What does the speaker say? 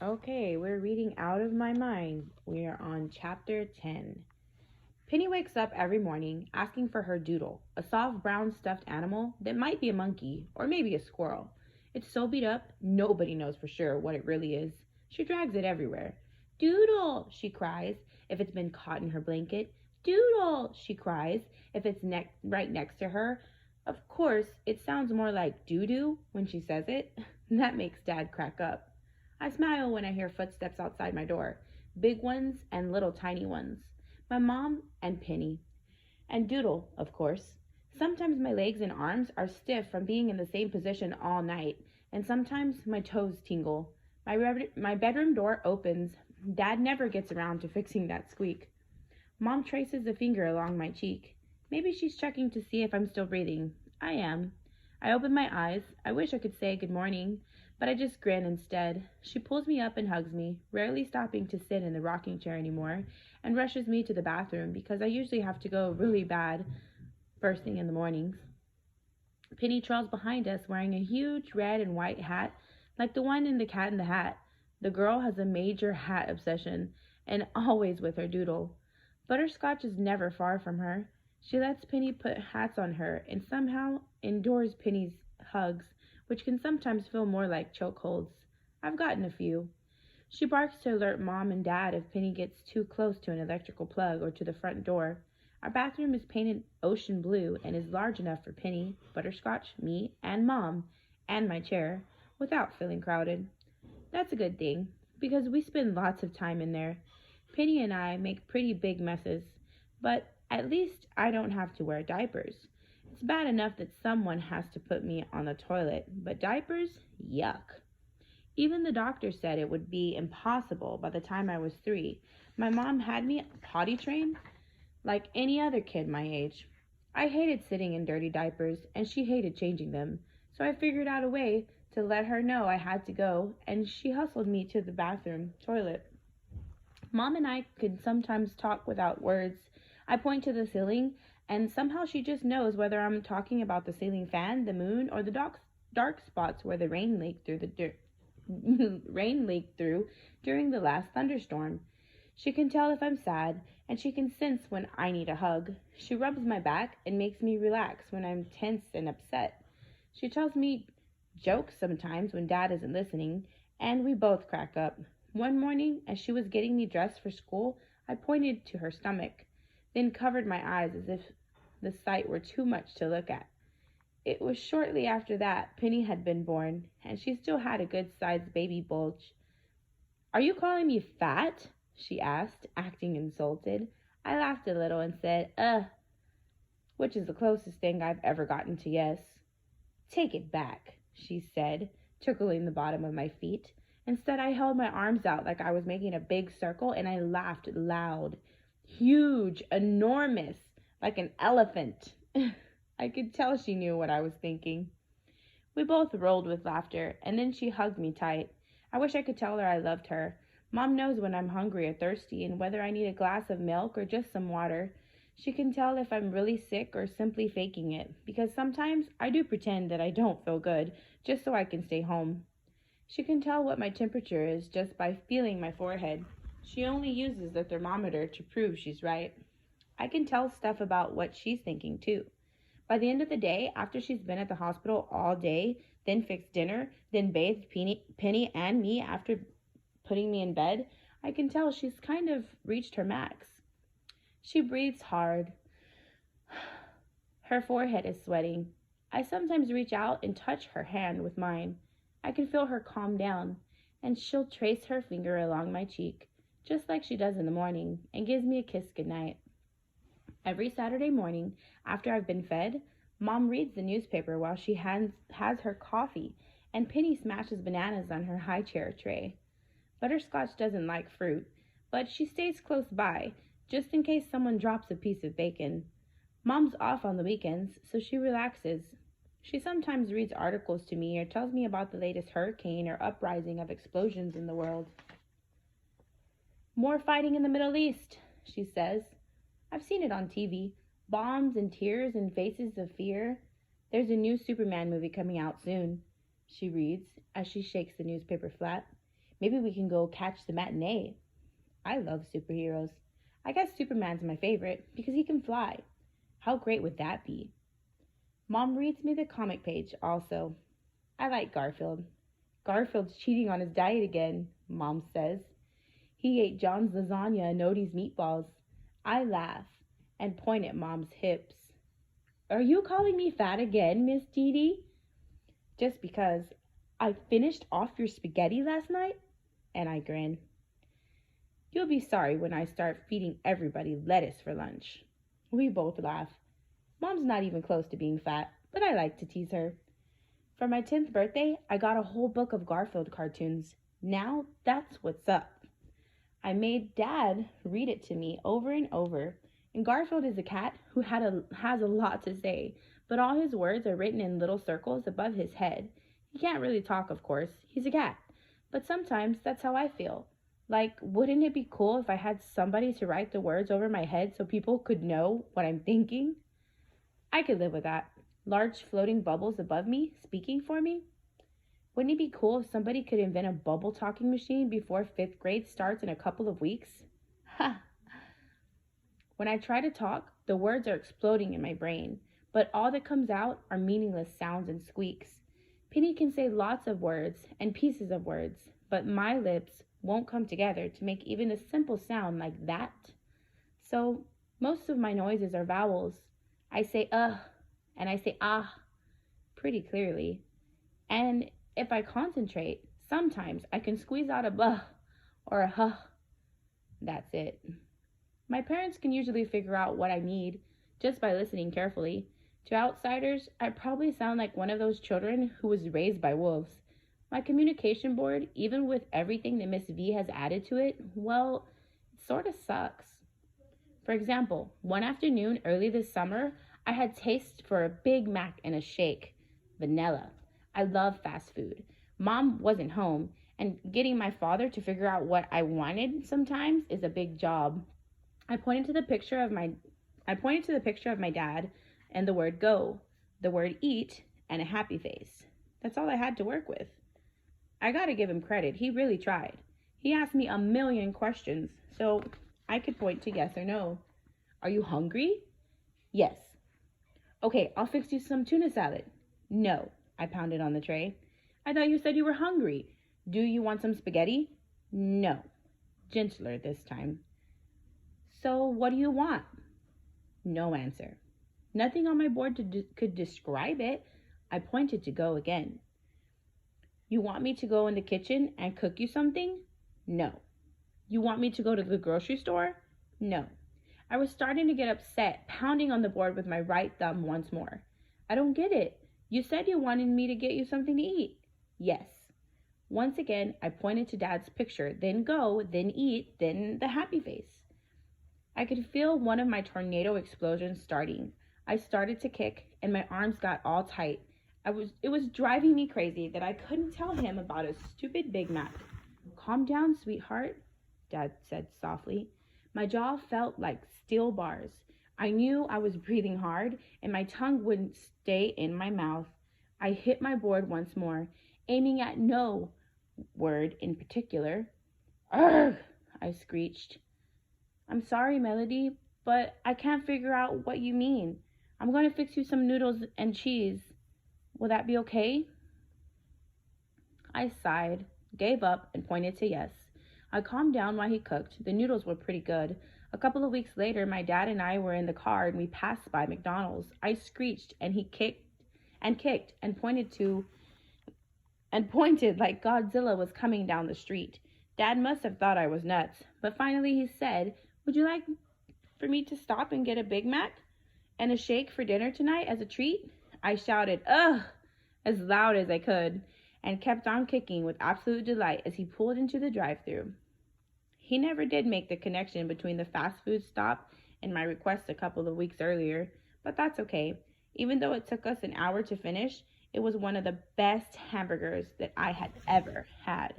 Okay, we're reading Out of My Mind. We are on chapter 10. Penny wakes up every morning asking for her doodle, a soft brown stuffed animal that might be a monkey or maybe a squirrel. It's so beat up, nobody knows for sure what it really is. She drags it everywhere. Doodle, she cries if it's been caught in her blanket. Doodle, she cries if it's right next to her. Of course, it sounds more like doo doo when she says it. That makes Dad crack up. I smile when I hear footsteps outside my door, big ones and little tiny ones. My mom and Penny. And Doodle, of course. Sometimes my legs and arms are stiff from being in the same position all night, and sometimes my toes tingle. My bedroom door opens. Dad never gets around to fixing that squeak. Mom traces a finger along my cheek. Maybe she's checking to see if I'm still breathing. I am. I open my eyes. I wish I could say good morning, but I just grin instead. She pulls me up and hugs me, rarely stopping to sit in the rocking chair anymore, and rushes me to the bathroom because I usually have to go really bad first thing in the mornings. Penny trails behind us wearing a huge red and white hat like the one in The Cat in the Hat. The girl has a major hat obsession, and always with her doodle. Butterscotch is never far from her. She lets Penny put hats on her and somehow endures Penny's hugs, which can sometimes feel more like chokeholds. I've gotten a few. She barks to alert Mom and Dad if Penny gets too close to an electrical plug or to the front door. Our bathroom is painted ocean blue and is large enough for Penny, Butterscotch, me, and Mom, and my chair, without feeling crowded. That's a good thing, because we spend lots of time in there. Penny and I make pretty big messes, but at least I don't have to wear diapers. It's bad enough that someone has to put me on the toilet, but diapers? Yuck. Even the doctor said it would be impossible by the time I was 3. My mom had me potty trained like any other kid my age. I hated sitting in dirty diapers, and she hated changing them, so I figured out a way to let her know I had to go, and she hustled me to the bathroom toilet. Mom and I could sometimes talk without words. I point to the ceiling, and somehow she just knows whether I'm talking about the ceiling fan, the moon, or the dark spots where the rain leaked through rain leaked through during the last thunderstorm. She can tell if I'm sad, and she can sense when I need a hug. She rubs my back and makes me relax when I'm tense and upset. She tells me jokes sometimes when Dad isn't listening, and we both crack up. One morning, as she was getting me dressed for school, I pointed to her stomach, then covered my eyes as if the sight were too much to look at. It was shortly after that Penny had been born, and she still had a good-sized baby bulge. "Are you calling me fat?" she asked, acting insulted. I laughed a little and said, which is the closest thing I've ever gotten to yes. "Take it back," she said, tickling the bottom of my feet. Instead, I held my arms out like I was making a big circle, and I laughed loud. Huge, enormous, like an elephant. I could tell she knew what I was thinking. We both rolled with laughter, and then she hugged me tight. I wish I could tell her I loved her. Mom knows when I'm hungry or thirsty, and whether I need a glass of milk or just some water. She can tell if I'm really sick or simply faking it, because sometimes I do pretend that I don't feel good, just so I can stay home. She can tell what my temperature is just by feeling my forehead. She only uses the thermometer to prove she's right. I can tell stuff about what she's thinking, too. By the end of the day, after she's been at the hospital all day, then fixed dinner, then bathed Penny and me after putting me in bed, I can tell she's kind of reached her max. She breathes hard. Her forehead is sweating. I sometimes reach out and touch her hand with mine. I can feel her calm down, and she'll trace her finger along my cheek, just like she does in the morning, and gives me a kiss goodnight. Every Saturday morning, after I've been fed, Mom reads the newspaper while she has her coffee, and Penny smashes bananas on her high chair tray. Butterscotch doesn't like fruit, but she stays close by, just in case someone drops a piece of bacon. Mom's off on the weekends, so she relaxes. She sometimes reads articles to me or tells me about the latest hurricane or uprising of explosions in the world. "More fighting in the Middle East," she says. "I've seen it on TV. Bombs and tears and faces of fear. There's a new Superman movie coming out soon," she reads as she shakes the newspaper flat. Maybe we can go catch the matinee. I love superheroes. I guess Superman's my favorite because he can fly. How great would that be? Mom reads me the comic page also. I like Garfield. Garfield's cheating on his diet again, Mom says. He ate John's lasagna and Odie's meatballs. I laugh and point at Mom's hips. Are you calling me fat again, Miss Dee Dee? Just because I finished off your spaghetti last night? And I grin. You'll be sorry when I start feeding everybody lettuce for lunch. We both laugh. Mom's not even close to being fat, but I like to tease her. For my 10th birthday, I got a whole book of Garfield cartoons. Now that's what's up. I made Dad read it to me over and over. And Garfield is a cat who has a lot to say, but all his words are written in little circles above his head. He can't really talk, of course. He's a cat. But sometimes that's how I feel. Like, wouldn't it be cool if I had somebody to write the words over my head so people could know what I'm thinking? I could live with that. Large floating bubbles above me, speaking for me. Wouldn't it be cool if somebody could invent a bubble talking machine before 5th grade starts in a couple of weeks? Ha! When I try to talk, the words are exploding in my brain, but all that comes out are meaningless sounds and squeaks. Penny can say lots of words and pieces of words, but my lips won't come together to make even a simple sound like that. So most of my noises are vowels. I say and I say ah pretty clearly. And if I concentrate, sometimes I can squeeze out a buh or a huh. That's it. My parents can usually figure out what I need just by listening carefully. To outsiders, I probably sound like one of those children who was raised by wolves. My communication board, even with everything that Miss V has added to it, well, it sort of sucks. For example, one afternoon early this summer, I had taste for a Big Mac and a shake. Vanilla. I love fast food. Mom wasn't home, and getting my father to figure out what I wanted sometimes is a big job. I pointed to the picture of my dad and the word go, the word eat, and a happy face. That's all I had to work with. I gotta give him credit. He really tried. He asked me a million questions, so I could point to yes or no. Are you hungry? Yes. Okay, I'll fix you some tuna salad. No, I pounded on the tray. I thought you said you were hungry. Do you want some spaghetti? No. Gentler this time. So what do you want? No answer. Nothing on my board could describe it. I pointed to go again. You want me to go in the kitchen and cook you something? No. You want me to go to the grocery store? No. I was starting to get upset, pounding on the board with my right thumb once more. I don't get it. You said you wanted me to get you something to eat. Yes. Once again, I pointed to Dad's picture, then go, then eat, then the happy face. I could feel one of my tornado explosions starting. I started to kick, and my arms got all tight. It was driving me crazy that I couldn't tell him about a stupid Big Mac. Calm down, sweetheart, Dad said softly. My jaw felt like steel bars. I knew I was breathing hard, and my tongue wouldn't stay in my mouth. I hit my board once more, aiming at no word in particular. Arrgh! I screeched. I'm sorry, Melody, but I can't figure out what you mean. I'm going to fix you some noodles and cheese. Will that be okay? I sighed, gave up, and pointed to yes. I calmed down while he cooked. The noodles were pretty good. A couple of weeks later, my dad and I were in the car and we passed by McDonald's. I screeched and he kicked and pointed like Godzilla was coming down the street. Dad must have thought I was nuts, but finally he said, "Would you like for me to stop and get a Big Mac and a shake for dinner tonight as a treat?" I shouted, "Ugh," as loud as I could, and kept on kicking with absolute delight as he pulled into the drive-thru. He never did make the connection between the fast food stop and my request a couple of weeks earlier, but that's okay. Even though it took us an hour to finish, it was one of the best hamburgers that I had ever had.